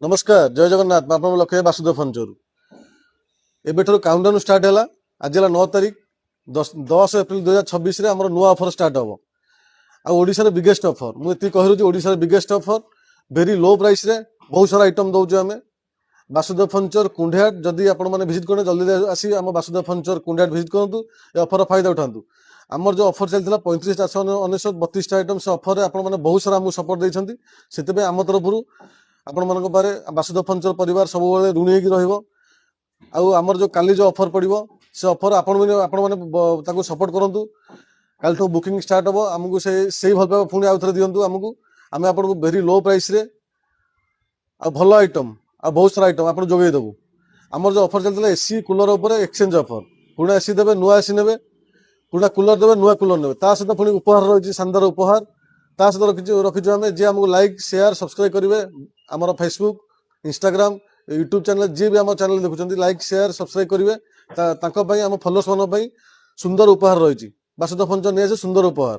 नमस्कार जय जगन्नाथ आप लक्ष्य वासुदेव फर्निचर एबेठू काउंटडाउन स्टार्ट है आज है 9 तारीख 10 एप्रिल 2026 नुआ ऑफर स्टार्ट हम आशार बिगेस्ट ऑफर मुझे कहूँ biggest offer very low price रे बहुत सारा आइटम दौचु आम वासुदेव फर्निचर कुंडियाट जदि आप विजिट करें जल्दी आसी आम वासुदेव फर्निचर कुंडियाट विजिट करूँ ये ऑफर फायदा उठातु आमर जो ऑफर चलता 35,499 32 आइटम से ऑफर आपने बहुत सारा आमको सपोर्ट देते से आम तरफ आपण मान पारे वासुदेव फर्निचर परिवार सब ऋणी होकर आमर जो काली जो ऑफर पड़ो से ऑफर आपण मैंने सपोर्ट करूँ काल बुकिंग स्टार्ट हम आमको से भल पाइबा पुणी आउ थे दिंतु आमको आम आपको वेरी लो प्राइस रे भल आइटम बहुत सारा आइटम आप जोगे देवु आमर जो ऑफर चलता AC cooler exchange offer Pune AC देवे नुआ एसी ने पुणा कूलर देवे नुआ कूलर ने सहित पुणी उपहार रही शानदार उपहार ता सहित रखीचु आम जी आमको लाइक शेयर सब्सक्राइब करेंगे आमर फेसबुक इंस्टाग्राम यूट्यूब चैनल जी भी आम चैनल देखुं लाइक शेयर सब्सक्राइब करेंगे आम फलोअर्स मान सुंदर उपहार रही वासुदेव फर्निचर नहीं सुंदर उपहार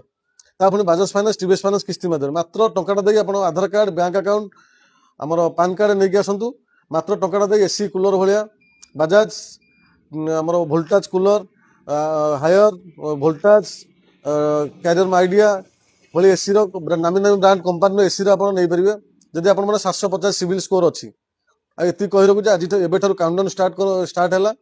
ता पुणी बजाज फाइनान्स टीवीएस फाइनान्स किस्ती माध्यम मात्र टंका दे आप आधार कार्ड बैंक अकाउंट आमर पान कार्ड नहीं आसतु मात्र टंका दे एसी कूलर भाया बजाज आमर Voltas cooler Haier Voltas Carrier Idea भाई एसी नामी नामी ब्रांड कंपानी एसी नहीं पारे जदि आप 750 सिविल स्कोर अच्छी ये कही रखुचे आज एबेठार काउंटडाउन स्टार्ट है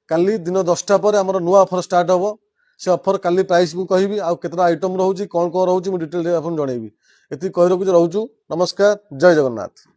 काली दिन 10टा पर आमर नुआ ऑफर स्टार्ट हम से ऑफर काली प्राइस मुझे कहबी आउ केतटा आइटम रोचे कौन कौन रोचे डिटेल आपको जनइबी ये कही रखुचे रोचु नमस्कार जय जगन्नाथ।